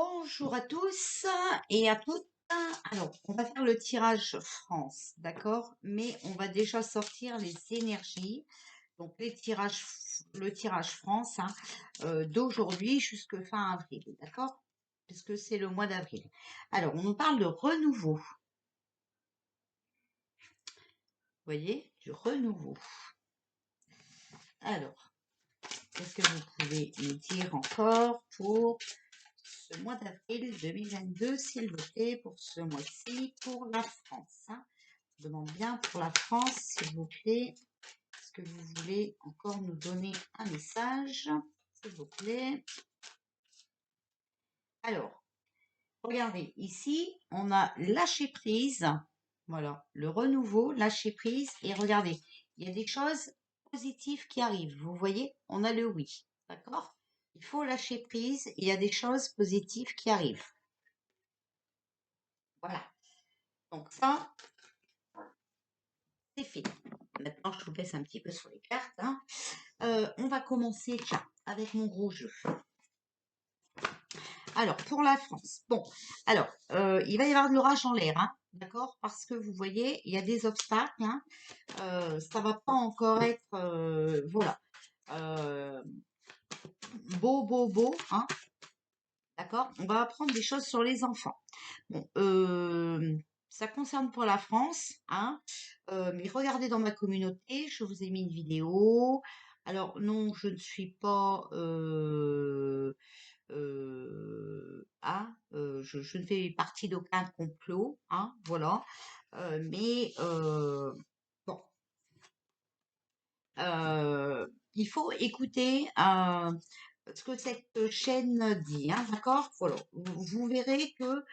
Bonjour à tous et à toutes. Alors, on va faire le tirage France, d'accord? Mais on va déjà sortir les énergies. Donc, le tirage France d'aujourd'hui jusqu'à fin avril, d'accord? Puisque c'est le mois d'avril. Alors, on nous parle de renouveau. Vous voyez, du renouveau. Alors, qu'est-ce que vous pouvez nous dire encore pour ce mois d'avril 2022, s'il vous plaît, pour ce mois-ci, pour la France, hein. Je demande bien pour la France, s'il vous plaît. Est-ce que vous voulez encore nous donner un message, s'il vous plaît? Alors, regardez, ici, on a lâché prise. Voilà, le renouveau, lâcher prise. Et regardez, il y a des choses positives qui arrivent. Vous voyez, on a le oui. D'accord? Il faut lâcher prise. Il y a des choses positives qui arrivent. Voilà. Donc ça, c'est fait. Maintenant, je vous laisse un petit peu sur les cartes, hein. On va commencer tiens, avec mon gros jeu. Alors, pour la France. Bon, alors, il va y avoir de l'orage en l'air, hein, d'accord? Parce que vous voyez, il y a des obstacles, hein. Ça va pas encore être, voilà, euh, beau, hein, d'accord? On va apprendre des choses sur les enfants. Bon, ça concerne pour la France, hein, mais regardez dans ma communauté, je vous ai mis une vidéo. Alors, non, je ne suis pas... je ne fais partie d'aucun complot, hein, voilà. Mais bon, il faut écouter ce que cette chaîne dit, hein, d'accord? Voilà. Vous verrez que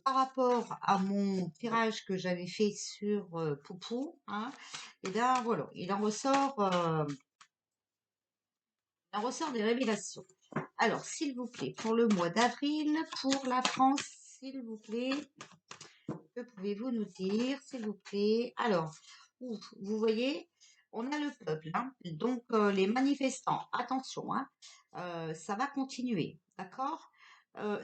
par rapport à mon tirage que j'avais fait sur Poupou, hein, et bien voilà, il en ressort des révélations. Alors, s'il vous plaît, pour le mois d'avril, pour la France, s'il vous plaît, que pouvez-vous nous dire, s'il vous plaît? Alors, vous voyez, on a le peuple, hein, donc les manifestants, attention, hein, ça va continuer, d'accord?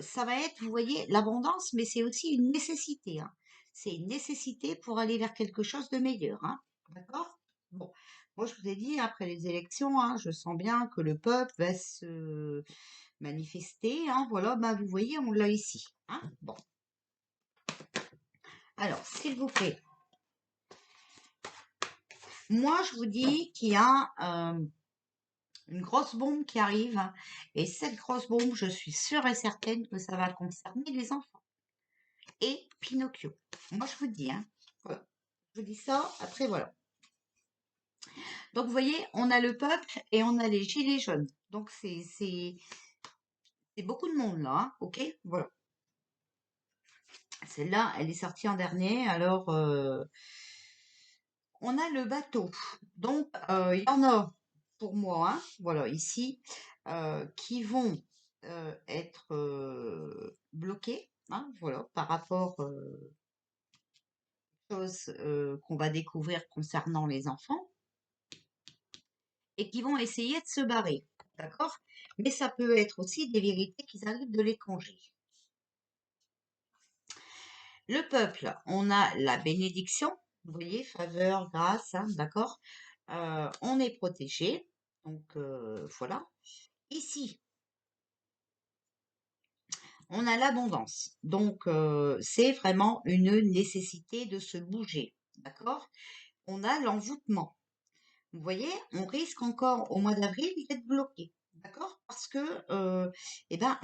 Ça va être, vous voyez, l'abondance, mais c'est aussi une nécessité, hein. C'est une nécessité pour aller vers quelque chose de meilleur, hein, d'accord? Bon, moi je vous ai dit, après les élections, hein, je sens bien que le peuple va se manifester, hein, voilà, bah, vous voyez, on l'a ici, hein, bon. Alors, s'il vous plaît, moi, je vous dis qu'il y a une grosse bombe qui arrive. Et cette grosse bombe, je suis sûre et certaine que ça va concerner les enfants. Et Pinocchio. Moi, je vous dis, hein. Voilà. Je vous dis ça, après, voilà. Donc, vous voyez, on a le peuple et on a les gilets jaunes. Donc, c'est beaucoup de monde, là, hein, ok? Voilà. Celle-là, elle est sortie en dernier. Alors, on a le bateau. Donc, il y en a pour moi, hein, voilà, ici, qui vont être bloqués, hein, voilà, par rapport aux choses qu'on va découvrir concernant les enfants et qui vont essayer de se barrer, d'accord? Mais ça peut être aussi des vérités qui arrivent de l'étranger. Le peuple, on a la bénédiction, vous voyez, faveur, grâce, hein, d'accord? On est protégé, donc voilà. Ici, on a l'abondance. Donc, c'est vraiment une nécessité de se bouger, d'accord? On a l'envoûtement. Vous voyez, on risque encore au mois d'avril d'être bloqué, d'accord? Parce que, eh ben,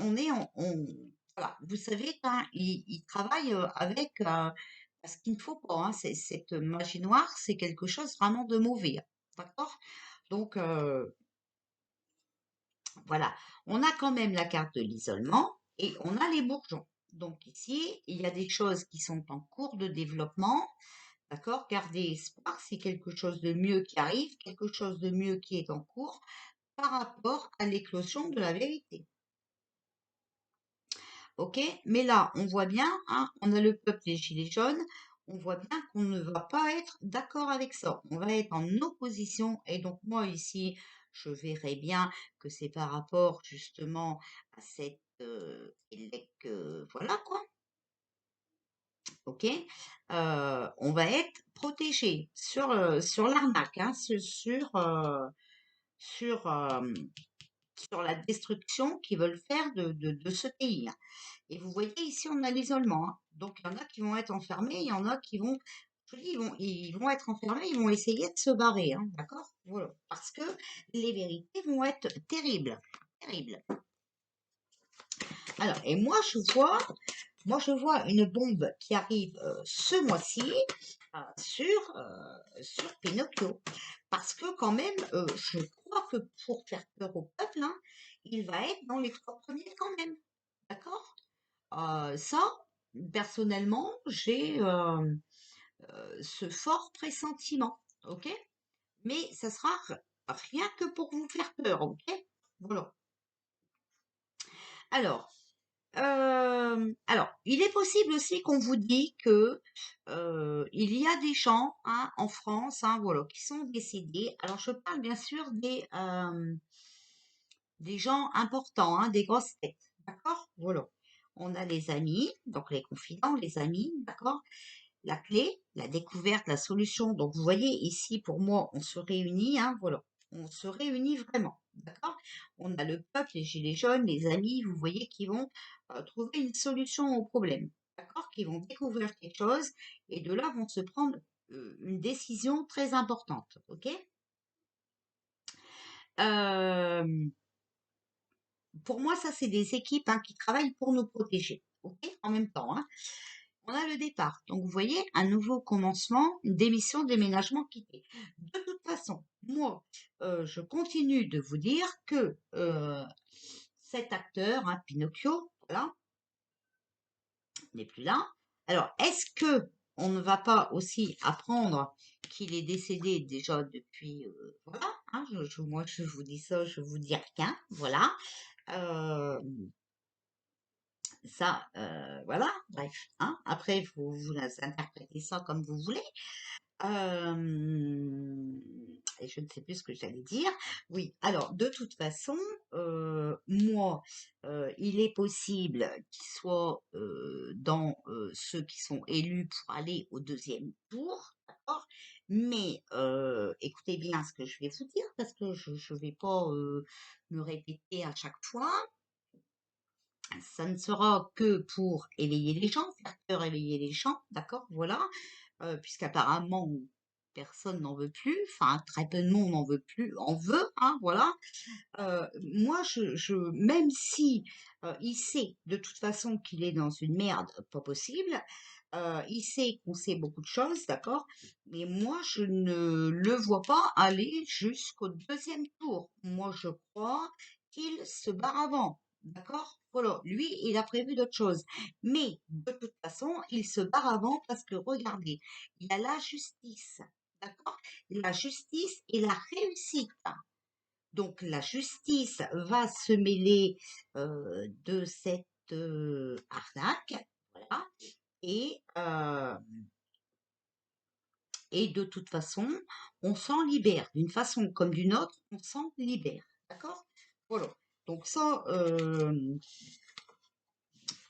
voilà, vous savez, quand ils travaillent avec ce qu'il ne faut pas, hein, cette magie noire, c'est quelque chose vraiment de mauvais, hein, d'accord? Donc, voilà, on a quand même la carte de l'isolement et on a les bourgeons. Donc ici, il y a des choses qui sont en cours de développement. D'accord? Gardez espoir, c'est quelque chose de mieux qui arrive, quelque chose de mieux qui est en cours par rapport à l'éclosion de la vérité. Ok? Mais là, on voit bien, hein, on a le peuple des Gilets jaunes, on voit bien qu'on ne va pas être d'accord avec ça. On va être en opposition. Et donc moi ici, je verrai bien que c'est par rapport justement à cette voilà quoi, ok? On va être protégé sur l'arnaque, hein, sur, sur la destruction qu'ils veulent faire de ce pays, hein. Et vous voyez ici, on a l'isolement, hein. Donc, il y en a qui vont être enfermés, il y en a qui vont, je vous dis, ils vont être enfermés, ils vont essayer de se barrer, hein, d'accord? Voilà. Parce que les vérités vont être terribles, terribles. Alors, et moi, je vois une bombe qui arrive ce mois-ci sur Pinocchio. Parce que quand même, je crois que pour faire peur au peuple, hein, il va être dans les 3 premiers quand même. D'accord? Ça, personnellement, j'ai ce fort pressentiment. Ok? Mais ça sera rien que pour vous faire peur. Ok? Voilà. Alors, alors, il est possible aussi qu'on vous dit que il y a des gens, hein, en France, hein, voilà, qui sont décédés. Alors, je parle bien sûr des gens importants, hein, des grosses têtes, d'accord? Voilà. On a les amis, donc les confidents, les amis, d'accord? La clé, la découverte, la solution. Donc, vous voyez, ici, pour moi, on se réunit, hein, voilà. On se réunit vraiment, d'accord? On a le peuple, les gilets jaunes, les amis, vous voyez, qui vont trouver une solution au problème, d'accord? Qui vont découvrir quelque chose et de là vont se prendre une décision très importante, ok? Euh, pour moi, ça, c'est des équipes, hein, qui travaillent pour nous protéger, ok? En même temps, hein. On a le départ. Donc, vous voyez, un nouveau commencement, une démission, déménagement, quitter. De toute façon, moi, je continue de vous dire que cet acteur, hein, Pinocchio, voilà, n'est plus là. Alors, est-ce que on ne va pas aussi apprendre qu'il est décédé déjà depuis, voilà, hein, moi, je vous dis ça, je vous dis rien, voilà. Euh, Ça, voilà, bref, hein. Après, vous interprétez ça comme vous voulez. Et je ne sais plus ce que j'allais dire. Oui, alors de toute façon, moi, il est possible qu'il soit dans ceux qui sont élus pour aller au deuxième tour, d'accord? Mais écoutez bien ce que je vais vous dire parce que je ne vais pas me répéter à chaque fois. Ça ne sera que pour éveiller les gens, faire peur, éveiller les gens, d'accord? Voilà, puisqu'apparemment personne n'en veut plus, enfin très peu de monde n'en veut plus, en veut, hein, voilà. Moi, même si il sait de toute façon qu'il est dans une merde pas possible, il sait qu'on sait beaucoup de choses, d'accord? Mais moi, je ne le vois pas aller jusqu'au deuxième tour. Moi, je crois qu'il se barre avant, d'accord? Voilà, lui, il a prévu d'autres choses. Mais de toute façon, il se barre avant parce que regardez, il y a la justice, d'accord? La justice et la réussite. Donc la justice va se mêler de cette arnaque, voilà, et, euh, et de toute façon, on s'en libère. D'une façon comme d'une autre, on s'en libère. D'accord? Voilà. Donc ça,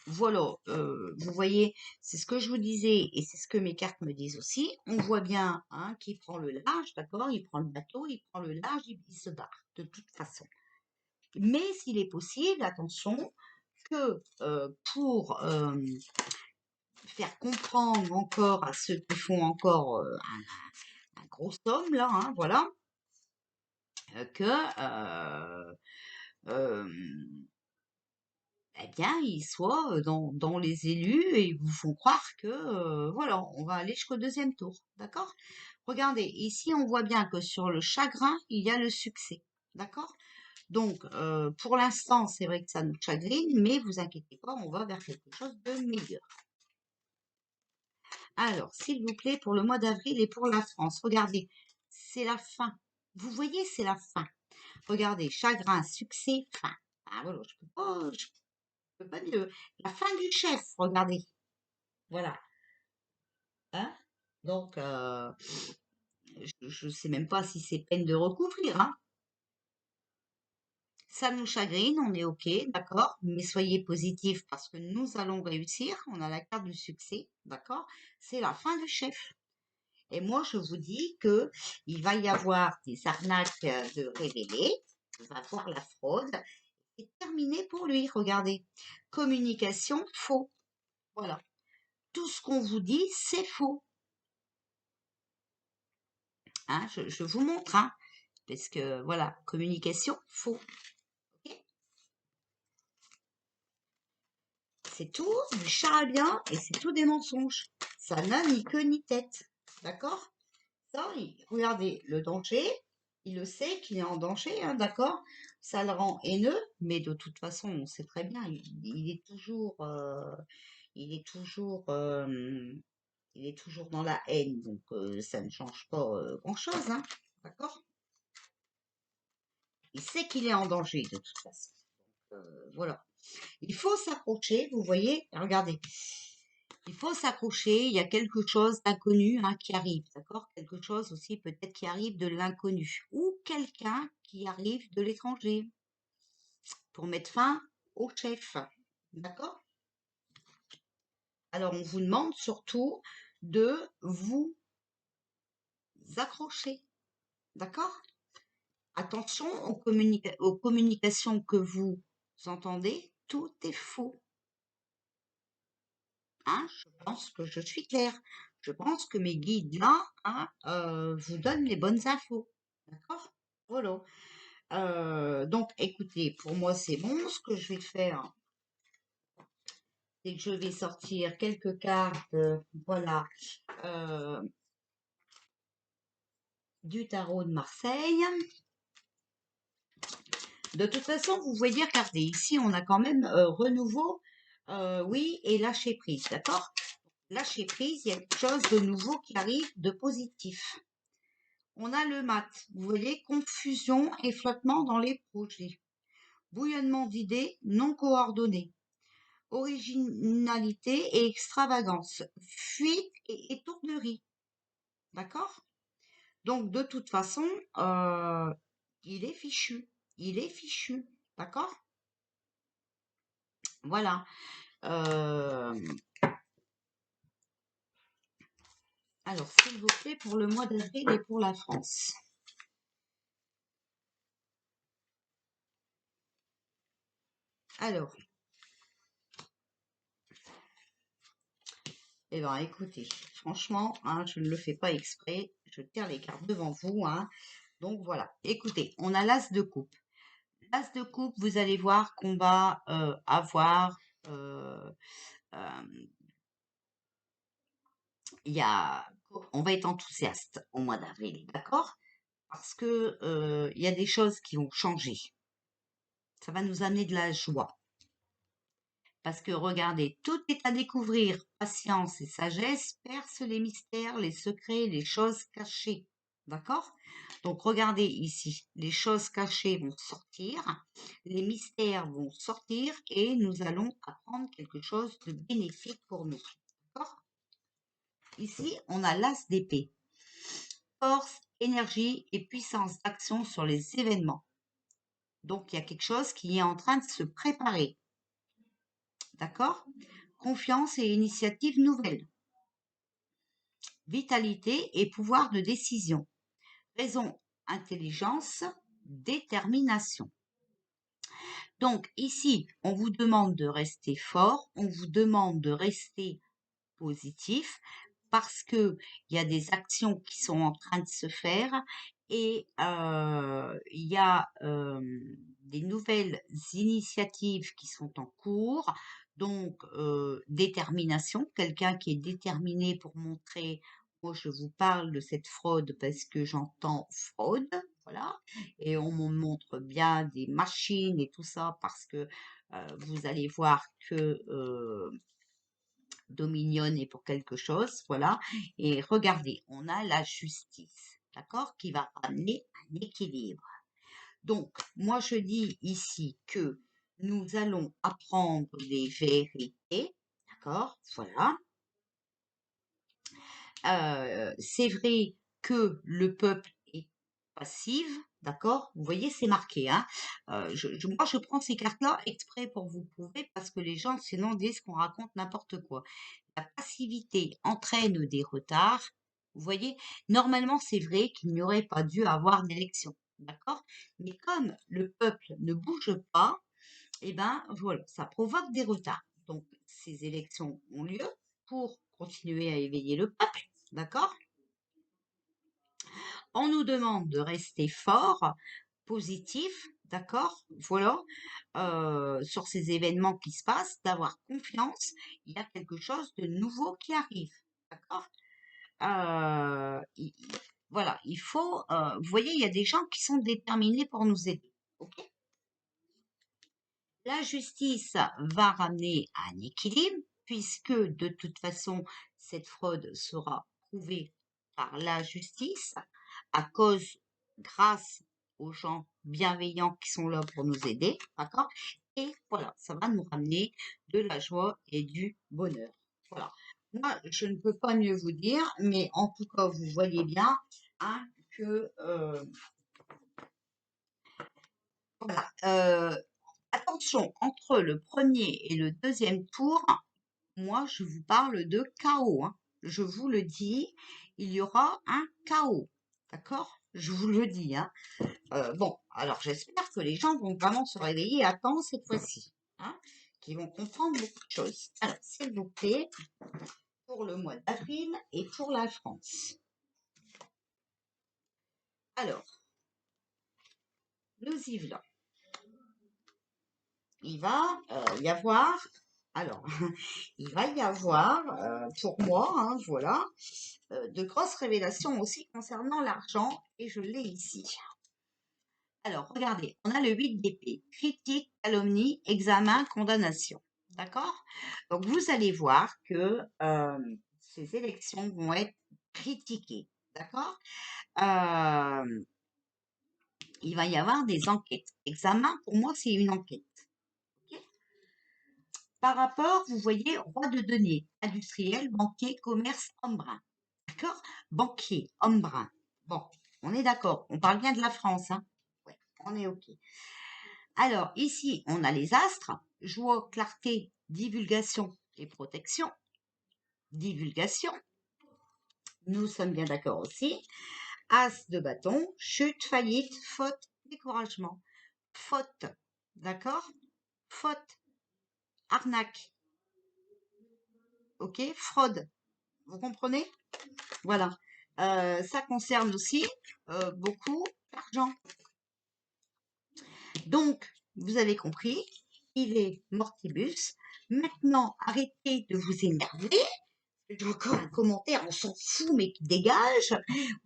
voilà, vous voyez, c'est ce que je vous disais et c'est ce que mes cartes me disent aussi. On voit bien, hein, qu'il prend le large, d'accord? Il prend le bateau, il prend le large, il se barre, de toute façon. Mais s'il est possible, attention, que pour faire comprendre encore à ceux qui font encore un gros somme, là, hein, voilà, que euh, eh bien, ils soient dans les élus et ils vous font croire que, voilà, on va aller jusqu'au deuxième tour, d'accord? Regardez, ici, on voit bien que sur le chagrin, il y a le succès, d'accord? Donc, pour l'instant, c'est vrai que ça nous chagrine, mais vous inquiétez pas, on va vers quelque chose de meilleur. Alors, s'il vous plaît, pour le mois d'avril et pour la France, regardez, c'est la fin. Vous voyez, c'est la fin. Regardez, chagrin, succès, fin. Ah voilà, je peux pas mieux. La fin du chef, regardez. Voilà. Hein? Donc, je ne sais même pas si c'est peine de recouvrir, hein. Ça nous chagrine, on est OK, d'accord, mais soyez positifs parce que nous allons réussir. On a la carte du succès, d'accord? C'est la fin du chef. Et moi, je vous dis que il va y avoir des arnaques de révélées. On va voir la fraude. C'est terminé pour lui, regardez. Communication, faux. Voilà. Tout ce qu'on vous dit, c'est faux. Hein, je vous montre, hein, parce que, voilà, communication, faux. Ok. C'est tout du charabia et c'est tout des mensonges. Ça n'a ni queue ni tête. D'accord? Ça, regardez, le danger, il le sait qu'il est en danger, hein, d'accord? Ça le rend haineux, mais de toute façon, on sait très bien, il est toujours, il est toujours, il est toujours dans la haine, donc ça ne change pas grand-chose, hein, d'accord? Il sait qu'il est en danger de toute façon. Voilà. Il faut s'accrocher, vous voyez, regardez. Il faut s'accrocher, il y a quelque chose d'inconnu hein, qui arrive, d'accord? Quelque chose aussi peut-être qui arrive de l'inconnu. Ou quelqu'un qui arrive de l'étranger pour mettre fin au chef, d'accord? Alors on vous demande surtout de vous accrocher, d'accord? Attention aux communications que vous entendez, tout est faux. Hein, je pense que je suis claire. Je pense que mes guides là hein, vous donnent les bonnes infos. D'accord? Voilà. Donc, écoutez, pour moi, c'est bon. Ce que je vais faire, c'est que je vais sortir quelques cartes, voilà, euh, du tarot de Marseille. De toute façon, vous voyez, regardez, ici, on a quand même renouveau, oui, et lâcher prise, d'accord? Lâcher prise, il y a quelque chose de nouveau qui arrive, de positif. On a le mat, vous voyez, confusion et flottement dans les projets. Bouillonnement d'idées non coordonnées. Originalité et extravagance. Fuite et étourderie. D'accord? Donc, de toute façon, il est fichu. Il est fichu. D'accord? Voilà. Alors, s'il vous plaît, pour le mois d'avril et pour la France. Alors, eh ben, écoutez, franchement, hein, je ne le fais pas exprès. Je tire les cartes devant vous. Hein. Donc, voilà. Écoutez, on a l'as de coupe. L'as de coupe, vous allez voir qu'on va avoir... il y a, on va être enthousiaste au mois d'avril, d'accord? Parce que il y a des choses qui vont changer. Ça va nous amener de la joie. Parce que regardez, tout est à découvrir. Patience et sagesse percent les mystères, les secrets, les choses cachées. D'accord? Donc regardez ici, les choses cachées vont sortir, les mystères vont sortir et nous allons apprendre quelque chose de bénéfique pour nous. D'accord? Ici, on a l'as d'épée. Force, énergie et puissance d'action sur les événements. Donc, il y a quelque chose qui est en train de se préparer. D'accord? Confiance et initiative nouvelle. Vitalité et pouvoir de décision. Raison, intelligence, détermination. Donc, ici, on vous demande de rester fort, on vous demande de rester positif parce que il y a des actions qui sont en train de se faire et il y a des nouvelles initiatives qui sont en cours. Donc, détermination, quelqu'un qui est déterminé pour montrer, moi je vous parle de cette fraude parce que j'entends fraude, voilà, et on me montre bien des machines et tout ça parce que vous allez voir que Dominion est pour quelque chose, voilà. Et regardez, on a la justice, d'accord, qui va amener un équilibre. Donc, moi je dis ici que nous allons apprendre des vérités, d'accord, voilà. C'est vrai que le peuple est passif, D'accord? Vous voyez, c'est marqué, hein. Moi, je prends ces cartes-là exprès pour vous prouver parce que les gens, sinon, disent qu'on raconte n'importe quoi. La passivité entraîne des retards. Vous voyez, normalement, c'est vrai qu'il n'y aurait pas dû avoir d'élection. D'accord? Mais comme le peuple ne bouge pas, eh ben, voilà, ça provoque des retards. Donc, ces élections ont lieu pour continuer à éveiller le peuple. D'accord? On nous demande de rester fort, positif, d'accord? Voilà, sur ces événements qui se passent, d'avoir confiance. Il y a quelque chose de nouveau qui arrive, d'accord? Voilà, il faut, vous voyez, il y a des gens qui sont déterminés pour nous aider, ok? La justice va ramener un équilibre puisque de toute façon, cette fraude sera prouvée par la justice à cause, grâce aux gens bienveillants qui sont là pour nous aider, d'accord? Et voilà, ça va nous ramener de la joie et du bonheur. Voilà. Moi, je ne peux pas mieux vous dire, mais en tout cas, vous voyez bien, hein, que voilà. Attention, entre le premier et le deuxième tour, moi, je vous parle de chaos, hein. Je vous le dis, il y aura un chaos. D'accord? Je vous le dis, hein. Bon, alors j'espère que les gens vont vraiment se réveiller à temps cette fois-ci, hein, qu'ils vont comprendre beaucoup de choses. Alors, s'il vous plaît, pour le mois d'avril et pour la France. Alors, nous y voilà. Il va y avoir, alors, il va y avoir, pour moi, hein, voilà, de grosses révélations aussi concernant l'argent, et je l'ai ici. Alors, regardez, on a le 8 d'épée, critique, calomnie, examen, condamnation. D'accord? Donc, vous allez voir que ces élections vont être critiquées. D'accord? Euh, il va y avoir des enquêtes. Examen, pour moi, c'est une enquête. Ok. Par rapport, vous voyez, roi de denier, industriel, banquier, commerce, homme brun. D'accord? Banquier, homme brun. Bon, on est d'accord. On parle bien de la France, hein? Ouais, on est OK. Alors, ici, on a les astres. Joie, clarté, divulgation et protection. Divulgation. Nous sommes bien d'accord aussi. As de bâton, chute, faillite, faute, découragement. Faute. D'accord? Faute. Arnaque. OK? Fraude. Vous comprenez? Voilà. Ça concerne aussi beaucoup l'argent. Donc, vous avez compris, il est mortibus. Maintenant, arrêtez de vous énerver. J'ai encore un commentaire, on s'en fout, mais qui dégage.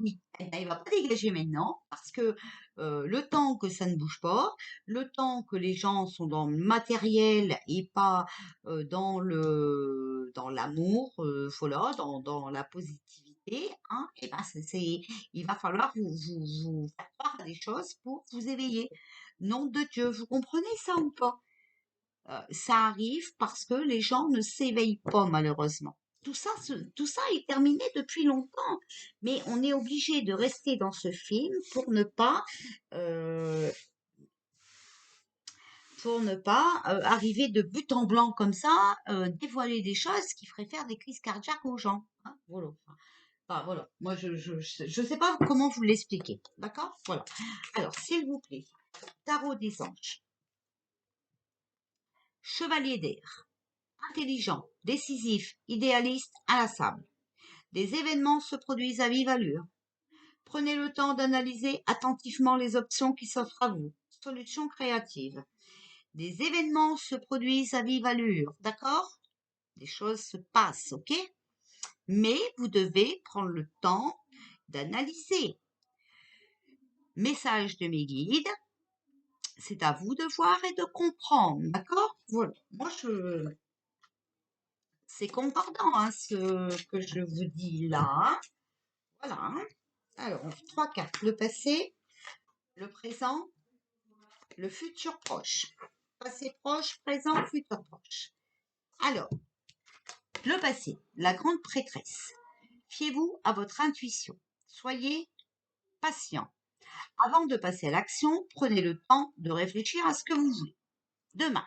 Oui, eh ben, il va pas dégager maintenant, parce que le temps que ça ne bouge pas, le temps que les gens sont dans le matériel et pas dans l'amour, voilà, dans la positivité, hein, et ben il va falloir vous faire part à des choses pour vous éveiller. Nom de Dieu, vous comprenez ça ou pas? Ça arrive parce que les gens ne s'éveillent pas malheureusement. Tout ça est terminé depuis longtemps, mais on est obligé de rester dans ce film euh, pour ne pas arriver de but en blanc comme ça, dévoiler des choses qui feraient faire des crises cardiaques aux gens, hein. Voilà. Enfin, voilà. Moi, je sais pas comment vous l'expliquer. D'accord? Voilà. Alors, s'il vous plaît, tarot des anges, chevalier d'air, intelligent, décisif, idéaliste, inlassable. Des événements se produisent à vive allure. Prenez le temps d'analyser attentivement les options qui s'offrent à vous. Solutions créatives. Des événements se produisent à vive allure, d'accord? Des choses se passent, ok? Mais vous devez prendre le temps d'analyser. Message de mes guides, c'est à vous de voir et de comprendre, d'accord? Voilà. Moi, c'est concordant, hein, ce que je vous dis là. Voilà. Hein. Alors, on fait 3 cartes. Le passé, le présent, le futur proche. Passé proche, présent, futur proche. Alors, le passé, la grande prêtresse. Fiez-vous à votre intuition. Soyez patient. Avant de passer à l'action, prenez le temps de réfléchir à ce que vous voulez. Demain,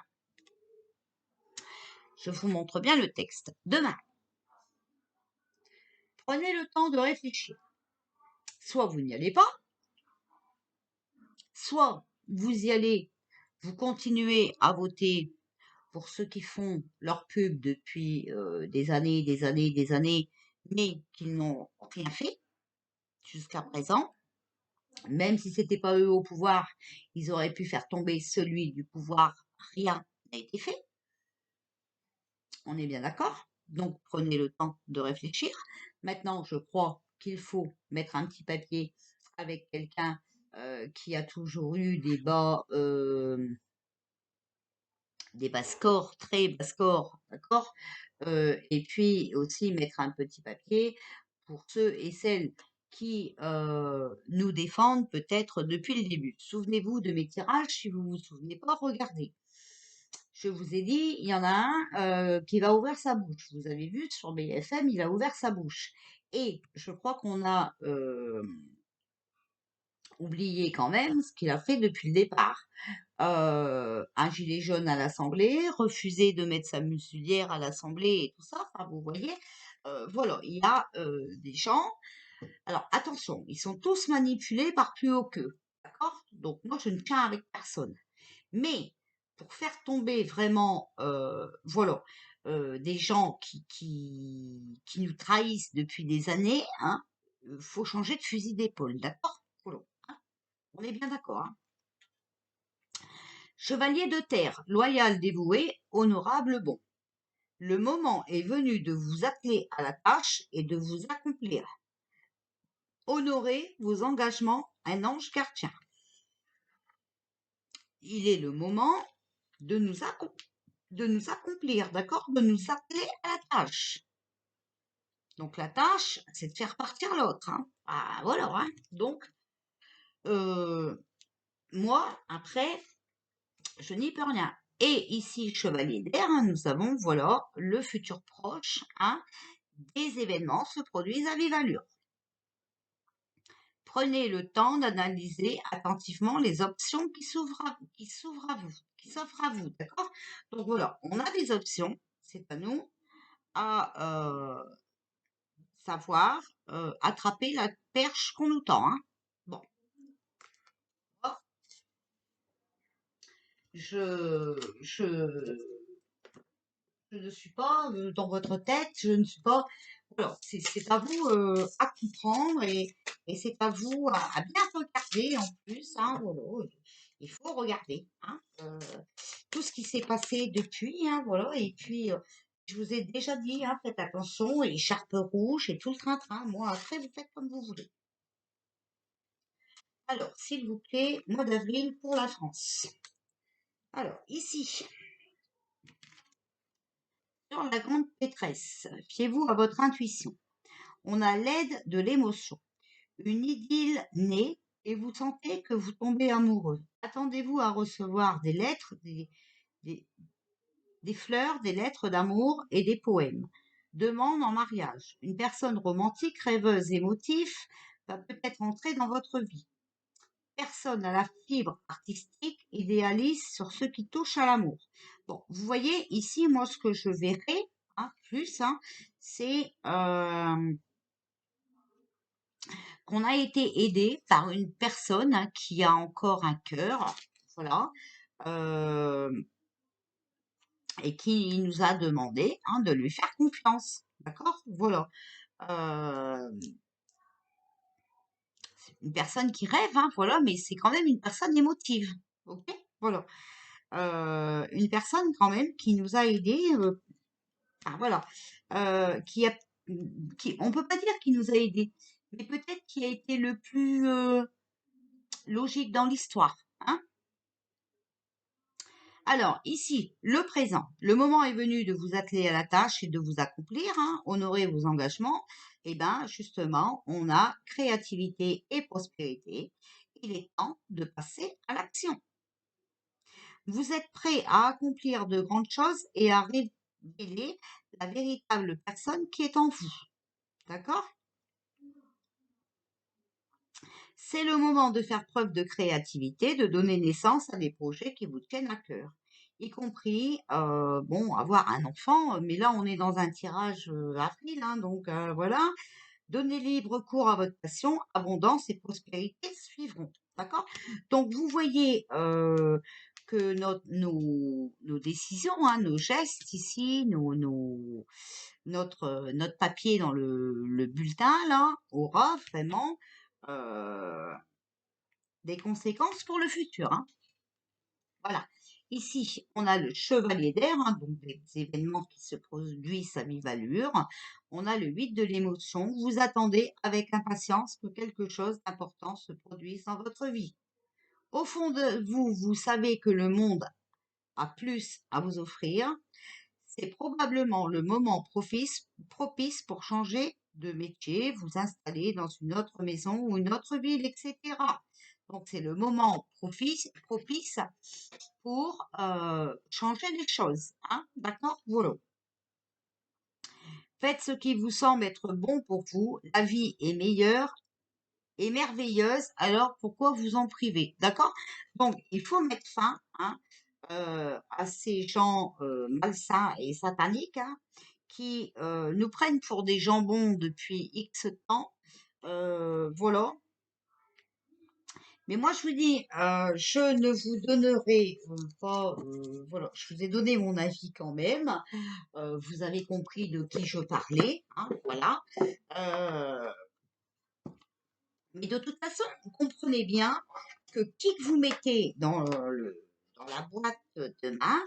je vous montre bien le texte. Demain, prenez le temps de réfléchir. Soit vous n'y allez pas, soit vous y allez, vous continuez à voter pour ceux qui font leur pub depuis des années, des années, des années, mais qui n'ont rien fait jusqu'à présent. Même si c'était pas eux au pouvoir, ils auraient pu faire tomber celui du pouvoir. Rien n'a été fait. On est bien d'accord? Donc, prenez le temps de réfléchir. Maintenant, je crois qu'il faut mettre un petit papier avec quelqu'un qui a toujours eu des bas scores, très bas scores, d'accord? Et puis aussi mettre un petit papier pour ceux et celles qui nous défendent peut-être depuis le début. Souvenez-vous de mes tirages, si vous vous souvenez pas, regardez. Je vous ai dit, il y en a un qui va ouvrir sa bouche. Vous avez vu sur BFM, il a ouvert sa bouche. Et je crois qu'on a oublié quand même ce qu'il a fait depuis le départ. Un gilet jaune à l'Assemblée, refuser de mettre sa muselière à l'Assemblée et tout ça. Enfin, vous voyez, voilà, il y a des gens. Alors attention, ils sont tous manipulés par plus haut qu'eux, d'accord? Donc moi, je ne tiens avec personne. Mais pour faire tomber vraiment, voilà, des gens qui nous trahissent depuis des années, hein, faut changer de fusil d'épaule, d'accord? Voilà, hein, on est bien d'accord, hein. Chevalier de terre, loyal, dévoué, honorable, bon. Le moment est venu de vous atteler à la tâche et de vous accomplir. Honorez vos engagements, un ange gardien. Il est le moment de nous accomplir, d'accord? De nous atteler à la tâche. Donc la tâche, c'est de faire partir l'autre, hein. Ah, voilà, hein. Donc, moi, après, je n'y peux rien. Et ici, chevalier d'air, hein, nous avons, voilà, le futur proche, hein, des événements se produisent à vive allure. Prenez le temps d'analyser attentivement les options qui s'ouvrent à vous, d'accord? Donc voilà, on a des options, c'est à nous à savoir attraper la perche qu'on nous tend, hein. Bon, hop, je ne suis pas dans votre tête, je ne suis pas. Voilà, c'est à vous à comprendre et c'est à vous à bien regarder en plus, hein, voilà. Il faut regarder, hein, tout ce qui s'est passé depuis, hein, voilà. Et puis, je vous ai déjà dit, hein, faites attention, écharpe rouge et tout le train-train. Moi, après, vous faites comme vous voulez. Alors, s'il vous plaît, mois d'avril pour la France. Alors, ici, sur la grande pétresse, fiez-vous à votre intuition. On a l'aide de l'émotion. Une idylle naît et vous sentez que vous tombez amoureux. Attendez-vous à recevoir des lettres, des fleurs, des lettres d'amour et des poèmes. Demande en mariage. Une personne romantique, rêveuse, émotive va peut-être entrer dans votre vie. Personne à la fibre artistique idéalise sur ce qui touche à l'amour. Bon, vous voyez ici, moi, ce que je verrai, hein, plus, hein, c'est qu'on a été aidé par une personne hein, qui a encore un cœur, voilà, et qui nous a demandé hein, de lui faire confiance, d'accord? Voilà. C'est une personne qui rêve, hein, voilà, mais c'est quand même une personne émotive, ok? Voilà. Une personne quand même qui nous a aidés, enfin, voilà, qui a, on peut pas dire qu'il nous a aidés, mais peut-être qui a été le plus logique dans l'histoire, hein. Alors, ici, le présent. Le moment est venu de vous atteler à la tâche et de vous accomplir, hein, honorer vos engagements. Et bien, justement, on a créativité et prospérité. Il est temps de passer à l'action. Vous êtes prêt à accomplir de grandes choses et à révéler la véritable personne qui est en vous. D'accord? C'est le moment de faire preuve de créativité, de donner naissance à des projets qui vous tiennent à cœur, y compris, bon, avoir un enfant, mais là, on est dans un tirage avril, hein, donc voilà. Donnez libre cours à votre passion, abondance et prospérité suivront. D'accord? Donc, vous voyez que nos décisions, hein, nos gestes ici, notre papier dans le bulletin, là, aura vraiment euh, des conséquences pour le futur. Hein. Voilà. Ici, on a le chevalier d'air, hein, donc des événements qui se produisent à vive allure. On a le 8 de l'émotion. Vous attendez avec impatience que quelque chose d'important se produise dans votre vie. Au fond de vous, vous savez que le monde a plus à vous offrir. C'est probablement le moment propice pour changer de métier, vous installer dans une autre maison ou une autre ville, etc. Donc, c'est le moment propice pour changer les choses. Hein, d'accord? Voilà. Faites ce qui vous semble être bon pour vous. La vie est meilleure et merveilleuse, alors pourquoi vous en priver? D'accord? Donc, il faut mettre fin, hein, à ces gens malsains et sataniques, hein, qui nous prennent pour des jambons depuis X temps. Voilà. Mais moi, je vous dis, je ne vous donnerai pas, voilà, je vous ai donné mon avis quand même. Vous avez compris de qui je parlais, hein, voilà. Mais de toute façon, vous comprenez bien que qui que vous mettez dans la boîte demain,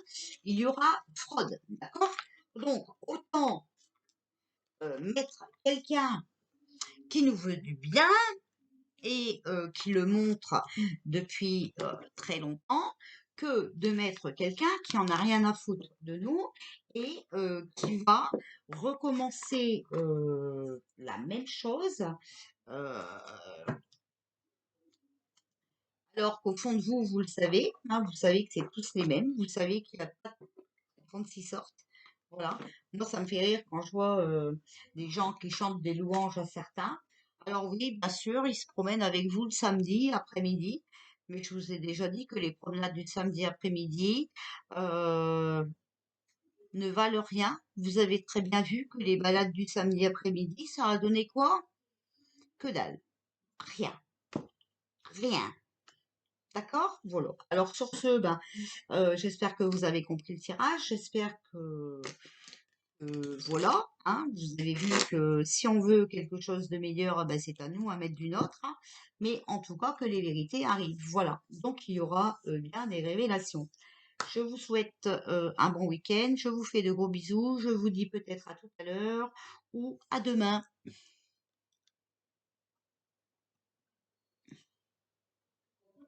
il y aura fraude, d'accord? Donc, autant mettre quelqu'un qui nous veut du bien et qui le montre depuis très longtemps, que de mettre quelqu'un qui en a rien à foutre de nous et qui va recommencer la même chose. euh, Alors qu'au fond de vous, vous le savez, hein, vous savez que c'est tous les mêmes, vous savez qu'il n'y a pas 36 sortes. Voilà. Moi, ça me fait rire quand je vois des gens qui chantent des louanges à certains. Alors oui, bien sûr, ils se promènent avec vous le samedi après-midi, mais je vous ai déjà dit que les promenades du samedi après-midi euh, ne valent rien. Vous avez très bien vu que les balades du samedi après-midi, ça a donné quoi? Que dalle. Rien. Rien. D'accord? Voilà. Alors sur ce, ben, j'espère que vous avez compris le tirage. J'espère que voilà, hein, vous avez vu que si on veut quelque chose de meilleur, ben, c'est à nous à mettre du nôtre. Hein, mais en tout cas, que les vérités arrivent. Voilà. Donc il y aura bien des révélations. Je vous souhaite un bon week-end. Je vous fais de gros bisous. Je vous dis peut-être à tout à l'heure ou à demain.